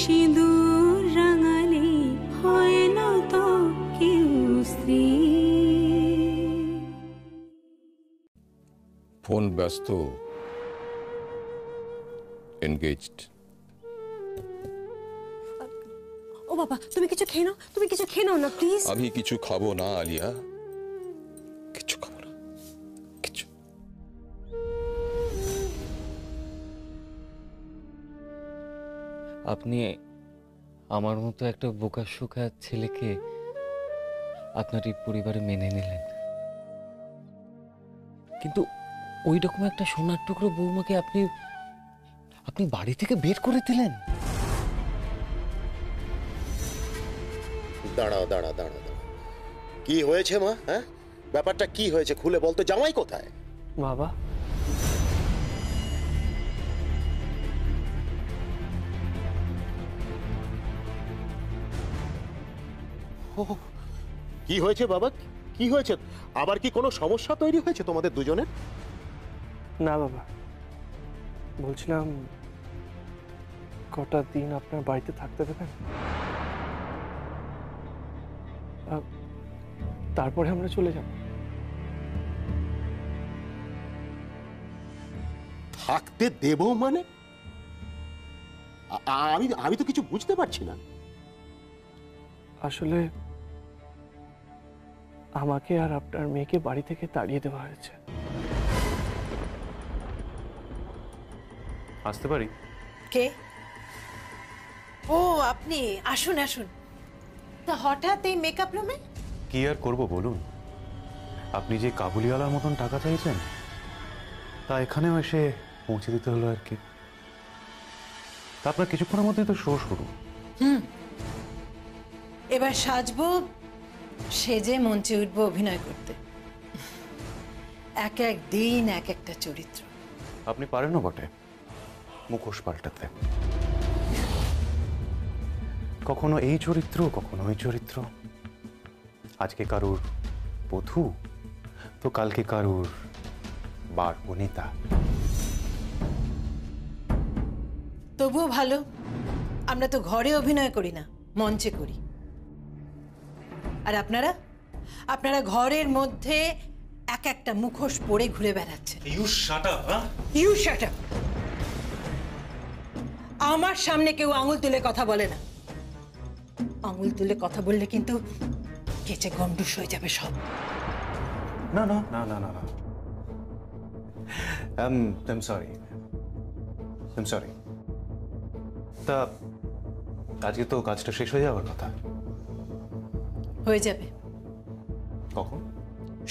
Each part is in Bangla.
সিঁদুর রাঙালে হয় না তো কেউ স্ত্রী। ফোন ব্যস্ত, এনগেজড। ও বাবা, তুমি কিছু খেয়ে নাও, তুমি কিছু খেয়ে নাও না প্লিজ। আমি কিছু খাবো না আলিয়া, কিছু খাবো না, কিছু। আপনি আমার মতো একটা বোকাশোকা ছেলেকে আপনার এই পরিবারে মেনে নিলেন, কিন্তু ওই রকম একটা সোনার টুকরো বৌমাকে আপনি আপনি বাড়ি থেকে বের করে দিলেন। দাঁড়াও দাঁড়াও দাঁড়াও দাঁড়াও, কি হয়েছে মা? হ্যাঁ, ব্যাপারটা কি হয়েছে খুলে বলতো। জামাই কোথায়? বাবা, কি হয়েছে বাবা, কি হয়েছে? আবার কি কোনো সমস্যা তৈরি হয়েছে তোমাদের দুজনের? না বাবা, বলছিলাম কটা দিন আপনার বাড়িতে থাকতে দেবেন, তারপরে আমরা চলে যাব। থাকতে দেব মানে? আমি আমি তো কিছু বুঝতে পারছি না। আসলে আমাকে আর আপনার মেয়েকে বাড়ি থেকে তাড়িয়ে দেওয়া হয়েছে। আসতে পারি? কে? ও আপনি, আসুন আসুন। তা হঠাৎ এই মেকআপ রুমে? কি আর করব বলুন, আপনি যে কাবুলিওয়ালার মতন টাকা চাইছেন, তা এখানেও এসে পৌঁছে দিতে হলো আর কি। তা আপনার কিছুক্ষণের মধ্যেই তো শো শুরু। এবার সাজবো, সেজে মঞ্চে উঠবো অভিনয় করতে। এক এক দিন এক একটা চরিত্র। আপনি পারেনও বটে মুখোশ পাল্টাতে, কখনো এই চরিত্র কখনো ওই চরিত্র। আজকে কারুর বধূ তো কালকে কারুর বার বনিতা। তবুও ভালো, আমরা তো ঘরে অভিনয় করি না, মঞ্চে করি। আর আপনারা আপনারা ঘরের মধ্যে এক একটা মুখোশ পরে ঘুরে বেড়াচ্ছেন। You shut up. You shut up. আমার সামনে কেউ আঙুল তুলে কথা বলে না। আঙুল তুলে কথা বললে কিন্তু কেচে গন্ডুস হয়ে যাবে সব। না না না না না না, I'm sorry. I'm sorry. তা আজকে তো কাজটা শেষ হয়ে যাওয়ার কথা। হয়ে যাবে। কখন?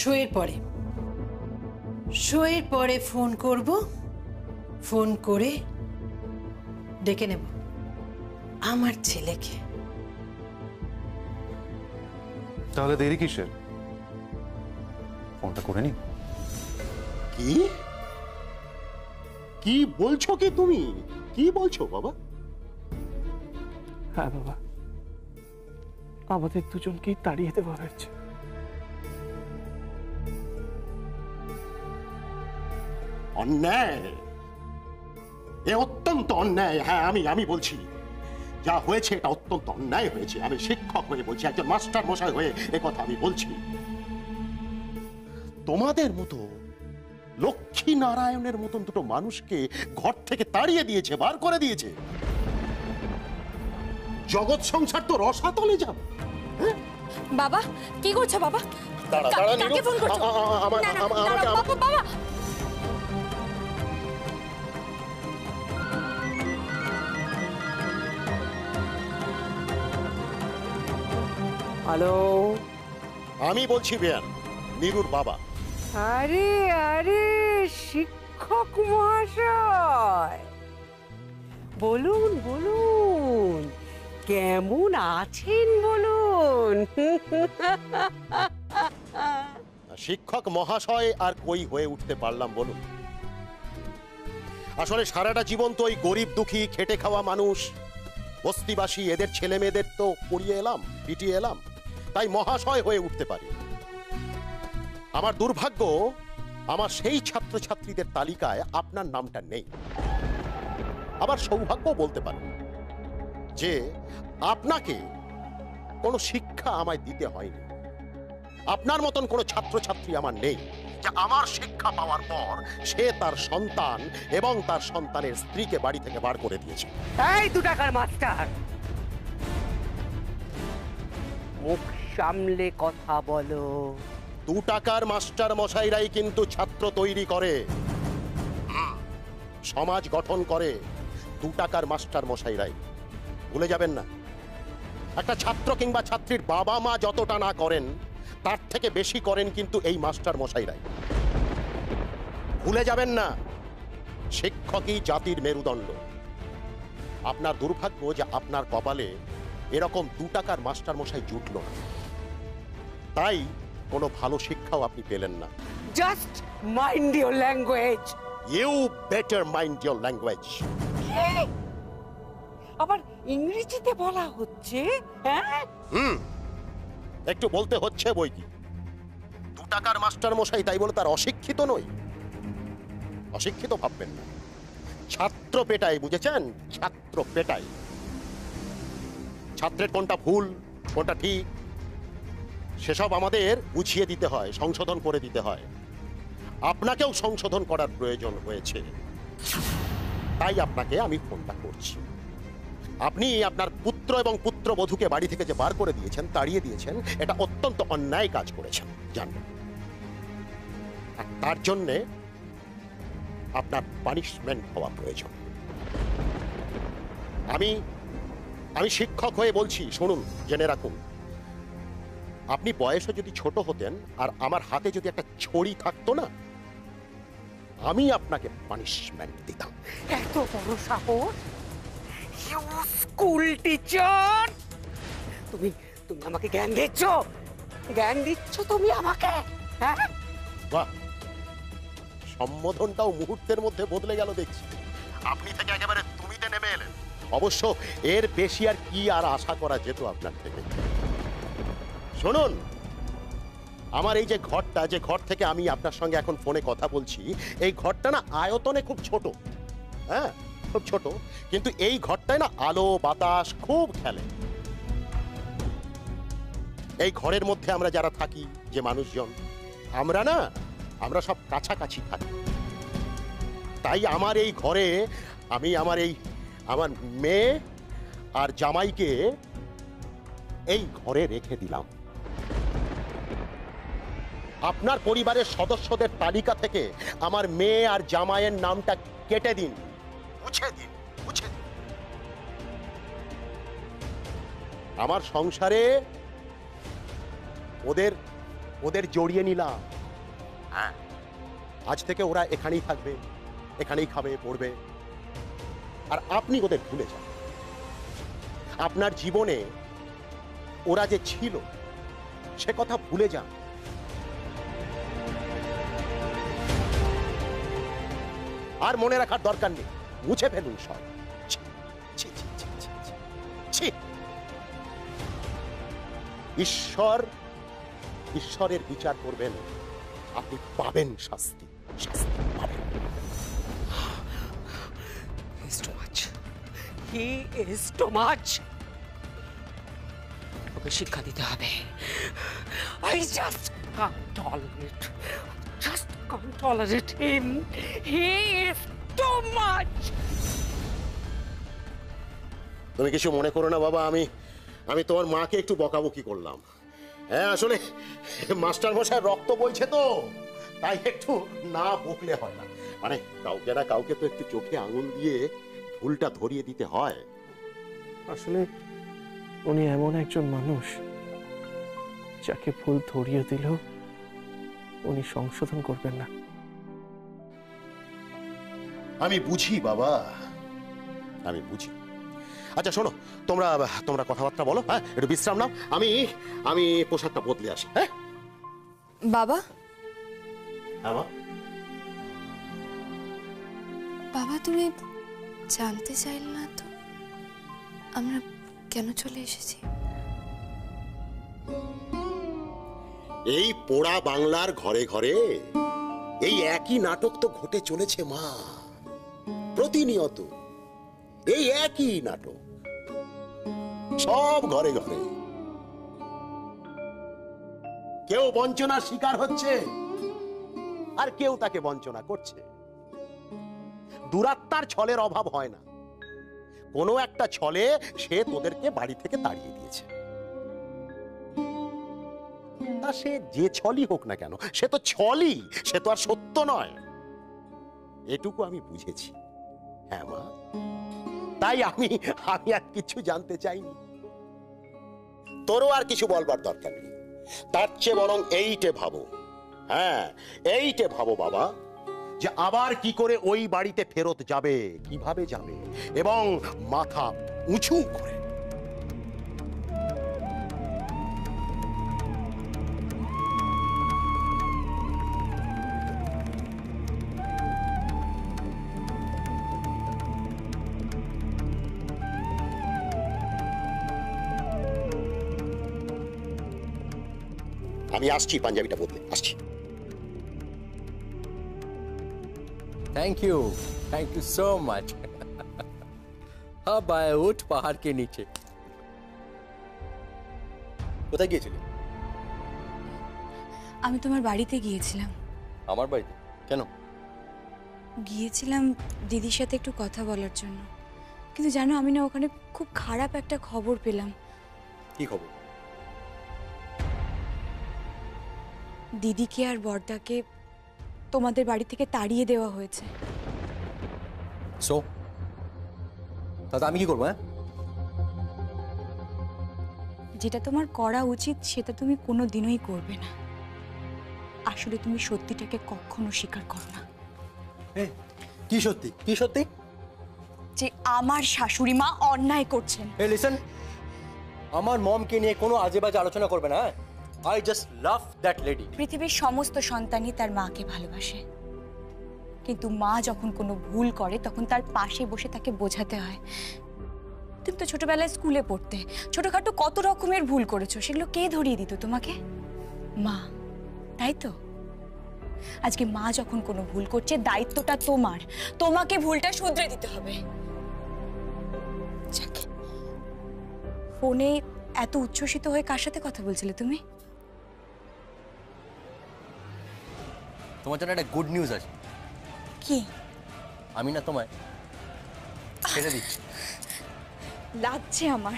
শোয়ের পরে। শোয়ের পরে ফোন করব, ফোন করে ডেকে নেব আমার ছেলেকে। তাহলে দেরি কিসের? ফোনটা করে নি। কি কি বলছো? কি তুমি কি বলছো বাবা? হ্যাঁ বাবা, আমাদের দুজনকেই তাড়িয়ে দেওয়া হয়েছে। অন্যায়, এ অত্যন্ত অন্যায়। হ্যাঁ, আমি বলছি যা হয়েছে এটা অত্যন্ত অন্যায় হয়েছে। আমি শিক্ষক হয়ে বলছি, একজন মাস্টার মশাই হয়ে এ কথা আমি বলছি। তোমাদের মতো লক্ষ্মী নারায়ণের মতন দুটো মানুষকে ঘর থেকে তাড়িয়ে দিয়েছে, বার করে দিয়েছে। জগৎ সংসার তো রসাতলে যাবে। বাবা কি করছো বাবা? দাঁড়া দাঁড়া, কাকে ফোন করছো? না, না, দাঁড়াও, বাবা, বাবা। হ্যালো, আমি বলছি বেয়ান, নীরুর বাবা। আরে আরে শিক্ষক মহাশয়, বলুন বলুন, কেমন আছেন বলুন। শিক্ষক মহাশয় আর কই হয়ে উঠতে পারলাম বলুন? আসলে সারাটা জীবন তো ওই গরিব দুঃখী খেটে খাওয়া মানুষ, বস্তিবাসী, এদের ছেলে মেয়েদের তো পড়িয়ে এলাম, পিটিয়ে এলাম, তাই মহাশয় হয়ে উঠতে পারি। আমার দুর্ভাগ্য, আমার সেই ছাত্রছাত্রীদের তালিকায় আপনার নামটা নেই। আবার সৌভাগ্য বলতে পারেন, যে আপনাকে কোনো শিক্ষা আমায় দিতে হয়নি। আপনার মতন কোনো ছাত্রছাত্রী আমার নেই যে আমার শিক্ষা পাওয়ার পর সে তার সন্তান এবং তার সন্তানের স্ত্রীকে বাড়ি থেকে বার করে দিয়েছে। এই 2 টাকার মাস্টার, মুখ সামলে কথা বলো। 2 টাকার মাস্টার মশাইরাই কিন্তু ছাত্র তৈরি করে, সমাজ গঠন করে। 2 টাকার মাস্টার মশাইরাই, ভুলে যাবেন না। একটা ছাত্র কিংবা ছাত্রীর বাবা মা যতটা না করেন তার থেকে বেশি করেন কিন্তু এই মাস্টার মশাইরাই। ভুলে যাবেন না, শিক্ষকই জাতির মেরুদণ্ড। আপনার দুর্ভাগ্য যে আপনার কপালে এরকম 2 টাকার মাস্টার মশাই জুটল না, তাই কোনো ভালো শিক্ষাও আপনি পেলেন না। Just mind your language. You better mind your language. আবার ইংরেজিতে বলা হচ্ছে? হ্যাঁ, একটু বলতে হচ্ছে বই কি। 2 টাকার মাস্টার মশাই তাই বলে তার অশিক্ষিত নই, অশিক্ষিত ভাববেন না। ছাত্র পেটাই, বুঝেছেন? ছাত্র পেটাই। ছাত্রের কোনটা ভুল কোনটা ঠিক সেসব আমাদের বুঝিয়ে দিতে হয়, সংশোধন করে দিতে হয়। আপনাকেও সংশোধন করার প্রয়োজন হয়েছে, তাই আপনাকে আমি ফোনটা করছি। আপনি আপনার পুত্র এবং পুত্রবধূকে বাড়ি থেকে যে বার করে দিয়েছেন, তাড়িয়ে দিয়েছেন, এটা অত্যন্ত অন্যায় কাজ করেছেন, জানবেন। আর তার জন্যে আপনার পানিশমেন্ট হওয়া প্রয়োজন। আমি শিক্ষক হয়ে বলছি, শুনুন, জেনে রাখুন। আপনি বয়সে যদি ছোট হতেন আর আমার হাতে যদি একটা ছড়ি থাকতো না, আমি আপনাকে পানিশমেন্ট দিতাম। এত বড় সাহস! You school teacher! তুমি আমাকে জ্ঞান দিচ্ছ? জ্ঞান দিচ্ছ তুমি আমাকে? হ্যাঁ, বাহ, সম্বোধনটাও মুহূর্তের মধ্যে বদলে গেল দেখছি। আপনি থেকে একেবারে তুমিতে নেমে এলেন। অবশ্য এর বেশি আর কি আর আশা করা যেত আপনার থেকে। শুনুন, আমার এই যে ঘরটা, যে ঘর থেকে আমি আপনার সঙ্গে এখন ফোনে কথা বলছি, এই ঘরটা না আয়তনে খুব ছোট। হ্যাঁ, খুব ছোট, কিন্তু এই ঘরটায় না আলো বাতাস খুব খেলে। এই ঘরের মধ্যে আমরা যারা থাকি, যে মানুষজন, আমরা সব কাছাকাছি থাকি। তাই আমার এই ঘরে আমি আমার মেয়ে আর জামাইকে এই ঘরে রেখে দিলাম। আপনার পরিবারের সদস্যদের তালিকা থেকে আমার মেয়ে আর জামাইয়ের নামটা কেটে দিন, মুছে দিন। আমার সংসারে ওদের জড়িয়ে নিলাম। হ্যাঁ, আজ থেকে ওরা এখানেই থাকবে, এখানেই খাবে, পড়বে, আর আপনি ওদের ভুলে যান। আপনার জীবনে ওরা যে ছিল সে কথা ভুলে যান। আর মনে রাখার দরকার নেই, মুছে ফেলুন সব। ঈশ্বরের বিচার করবেন, আপনি পাবেন শাস্তি পাবেন। ওকে শিক্ষা দিতে হবে। I just can't tolerate him. He is too much. তুমি কিছু মনে করো না বাবা, আমি তোমার মাকে একটু বকাবকি করলাম। হ্যাঁ, আসলে মাস্টার মশাই রক্ত বইছে তো, তাই একটু না বকলে হয় না। মানে কাউকে না কাউকে তো একটু চোখে আঙুল দিয়ে ভুলটা ধরিয়ে দিতে হয়। আসলে উনি এমন একজন মানুষ যাকে ভুল ধরিয়ে দিলেও উনি সংশোধন করবেন না। আমি বুঝি বাবা, আমি বুঝি। আচ্ছা শোনো, তোমরা কথাবার্তা বলো। হ্যাঁ, একটু বিশ্রাম নাও, আমি পোশাকটা বদলে আসি। হ্যাঁ বাবা। বাবা, তুমি জানতে চাইলে না তো আমরা কেন চলে এসেছি? এই পোড়া বাংলার ঘরে ঘরে এই একই নাটক তো ঘটে চলেছে মা, প্রতিনিয়ত এই একই নাটক। সব ঘরে ঘরে। কেউ বঞ্চনার শিকার হচ্ছে, আর কেউ তাকে বঞ্চনা করছে। দুরাত্মার ছলের অভাব হয় না। কোনো একটা ছলে সে তোদেরকে বাড়ি থেকে তাড়িয়ে দিয়েছে। তা সে যে ছলই হোক না কেন, সে তো ছলই, সে তো আর সত্য নয়। এটুকু আমি বুঝেছি। হ্যাঁ মা, তাই আমি আর কিছু জানতে চাইনি। তোরও আর কিছু বলবার দরকার নেই। তার চেয়ে বরং এইটে ভাবো, হ্যাঁ এইটে ভাবো বাবা, যে আবার কি করে ওই বাড়িতে ফেরত যাবে, কিভাবে যাবে, এবং মাথা উঁচু করে। আমি আসছি, পাঞ্জাবিটা বদলে আসছি। Thank you so much. अब आए उठ पहाड़ के नीचे। কোথায় গিয়েছিলি? আমি তোমার বাড়িতে গিয়েছিলাম। আমার বাড়িতে কেন? গিয়েছিলাম দিদির সাথে একটু কথা বলার জন্য, কিন্তু জানো আমি না ওখানে খুব খারাপ একটা খবর পেলাম। কি খবর? দিদিকে আর বড়দাকে তোমাদের বাড়ি থেকে তাড়িয়ে দেওয়া হয়েছে। সো তাহলে আমি কি করবো? যেটা তোমার করা উচিত সেটা তুমি কোনো দিনই করবে না। আসলে তুমি সত্যিটাকে কখনো স্বীকার করো না। কি সত্যি? কি সত্যি? যে আমার শাশুড়ি মা অন্যায় করছেন। এই লিসেন, আমার মমকে নিয়ে কোনো আজে বাজে আলোচনা করবে না। I just love that lady. পৃথিবীর সমস্ত সন্তানই তার মাকে ভালোবাসে, কিন্তু মা যখন কোনো ভুল করে তখন তার পাশে বসে তাকে বোঝাতে হয়। তুমি তো ছোটবেলায় স্কুলে পড়তে, ছোটখাটো কত রকমের ভুল করেছো, সেগুলো কে ধরিয়ে দিত তোমাকে? মা, তাই তো? আজকে মা যখন কোনো ভুল করছে দায়িত্বটা তোমার, তোমাকে ভুলটা শুধরে দিতে হবে। ফোনে এত উচ্ছ্বসিত হয়ে কার সাথে কথা বলছিলে তুমি? তোমার জন্য একটা গুড নিউজ আছে। কি? আমি না তোমায় ছেড়ে দিচ্ছি। লাগছে আমার।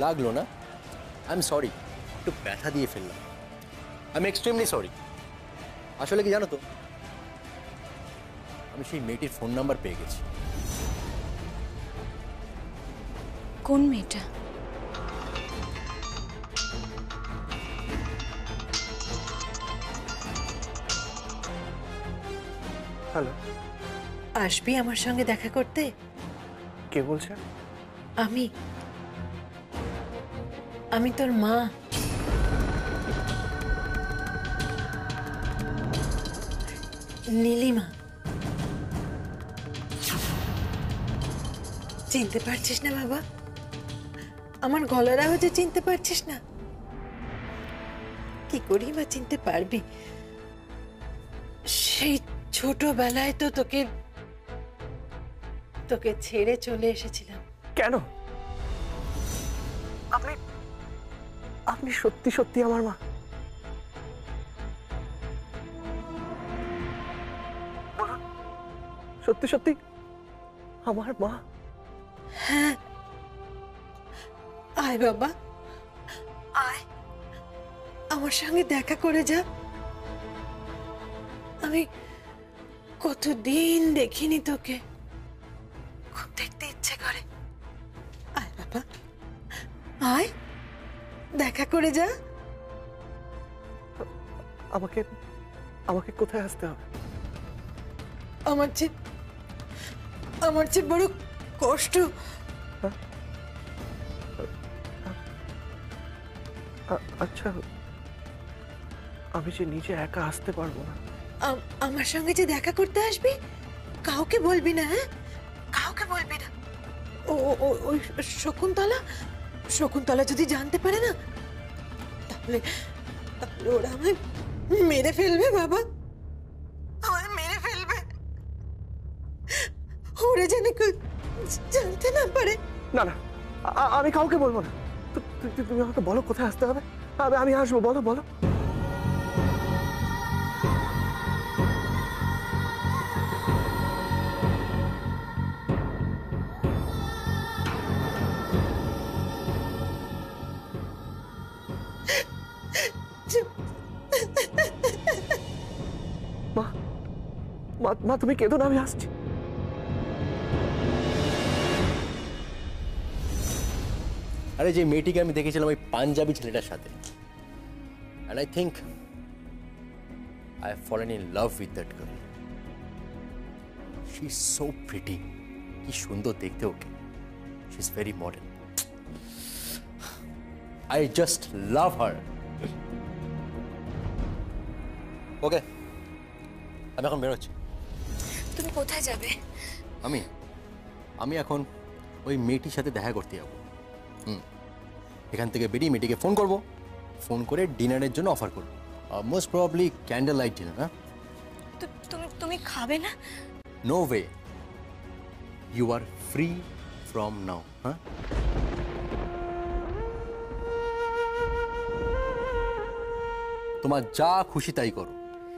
লাগলো না? আই এম সরি, একটু ব্যথা দিয়ে ফেললাম। I am extremely sorry. আসলে কি জানো তো, আমি সেই মেয়েটির ফোন নাম্বার পেয়ে গেছি। কোন মেয়েটা? হ্যালো, আসবি আমার সঙ্গে দেখা করতে? কে বলছেন? আমি তোর মা। নীলিমা। চিনতে পারছিস না বাবা? আমার গলার আওয়াজে চিনতে পারছিস না? কি করি বা চিনতে পারবি? সেই ছোটবেলায় তো তোকে ছেড়ে চলে এসেছিলাম। কেন? আপনি সত্যি সত্যি আমার মা? বলুন, সত্যি সত্যি আমার মা? হ্যাঁ, আয় বাবা, আয়, আমার সঙ্গে দেখা করে যা। আমি কতদিন দেখিনি তোকে, খুব দেখতে ইচ্ছে করে। আয় বাবা, আয়, দেখা করে যা। আমাকে কোথায় আসতে হবে? আমার চেয়ে বড় কষ্ট। আচ্ছা, আমি যে নিজে একা আসতে পারবো না। আমার সঙ্গে যে দেখা করতে আসবি, কাউকে বলবি না। হ্যাঁ, কাউকে বলবি না। ওই শকুন্তলা যদি জানতে পারে না, তাহলে ওরা আমায় মেরে ফেলবে বাবা, আমায় মেরে ফেলবে। ওরা যেন জানতে না পারে। না না, আমি কাউকে বলবো না। তুমি আমাকে বলো কোথায় আসতে হবে, আমি আসবো, বলো বলো। মা তুমি কেঁদো না, আমি আসছি। আরে যে মেয়েটিকে আমি দেখেছিলাম ওই পাঞ্জাবি ছেলেটার সাথে, and I think I have fallen in love with that girl. She is so pretty. কি সুন্দর দেখতে ওকে। She is very modern. I just love her. ওকে, আমি এখন বেরোচ্ছি। তুমি কোথায় যাবে? আমি এখন ওই মেয়েটির সাথে দেখা করতে যাবো। এখান থেকে বেরিয়ে মেয়েটিকে ফোন করব, ফোন করে ডিনারের জন্য অফার করব। Most probably candle light dinner. হ্যাঁ, তুমি খাবে না? No way, you are free from now. হ্যাঁ, তোমার যা খুশি তাই করো,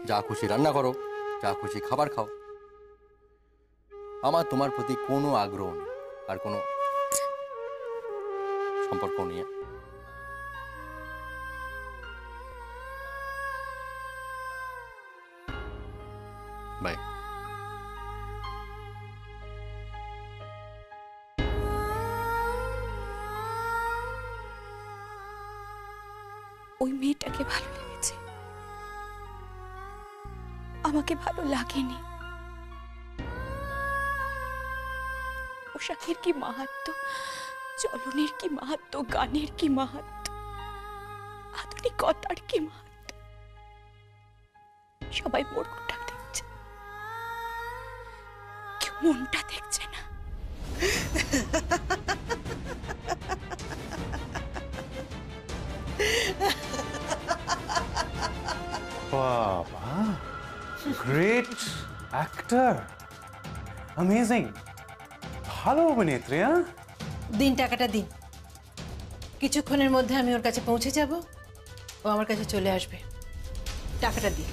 যা খুশি রান্না করো, যা খুশি খাবার খাও। আমার তোমার প্রতি কোনো আগ্রহ নেই, আর কোনো সম্পর্ক নেই। বাই। ওই মেয়েটাকে ভালো লেগেছে, আমাকে ভালো লাগেনি। পোশাকের কি মাহাত্ম্য, চলনের কি মাহাত্ম্য, গানের কি মাহাত্ম্য, আধুনিকতার কি মাহাত্ম্য। সবাই মোড়টা দেখছে, কেউ মনটা দেখছে না। বাবা, গ্রেট অ্যাক্টর, অ্যামেজিং, ভালো অভিনেত্রী। হ্যাঁ, দিন, টাকাটা দিন। কিছুক্ষণের মধ্যে আমি ওর কাছে পৌঁছে যাব, ও আমার কাছে চলে আসবে। টাকাটা দিন।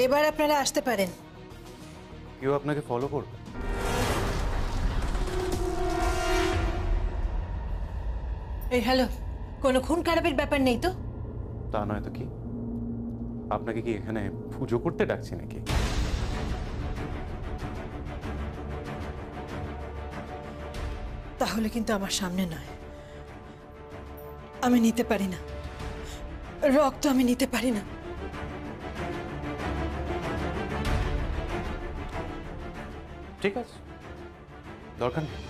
এবার আপনারা আসতে পারেন। কেউ আপনাকে ফলো করবে? এই হ্যালো, কোনো খুন খারাপের ব্যাপার নেই তো? তা নয় তো কি, আপনাকে কি এখানে পুজো করতে ডাকছি নাকি? তাহলে কিন্তু আমার সামনে নয়, আমি নিতে পারি না রক্ত, আমি নিতে পারি না। ঠিক আছে, দরকার নেই।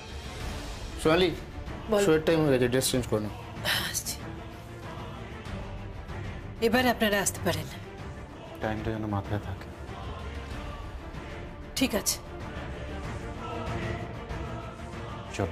সোনালি, শোয়ের টাইম হয়ে গেছে, ড্রেস চেঞ্জ করে নাও। এবার আপনারা আসতে পারেন। টাইমটা যেন মাথায় থাকে। ঠিক আছে, চল।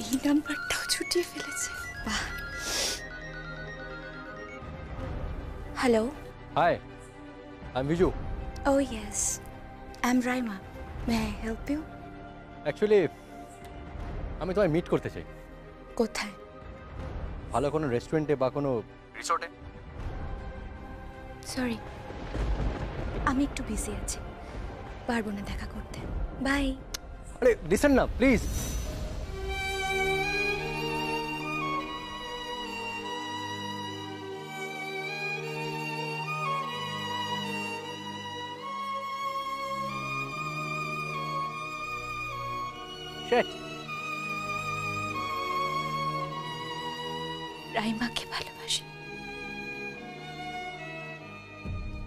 এই নাম্বারটাও ছুটিয়ে ফেলেছে। বাহ। Hello. Hi, I am Biju. Oh yes, I'm Raima. May I help you? Actually আমি তোমায় মিট করতে চাই। কোথায়? ভালো কোনো রেস্টুরেন্টে বা কোনো রিসর্টে। সরি, আমি একটু বিজি আছি, পারবো না দেখা করতে। বাই। আরে লিসেন না প্লিজ। Shit. রাইমাকে ভালোবাসে,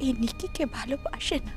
এই নিকিকে ভালোবাসে না।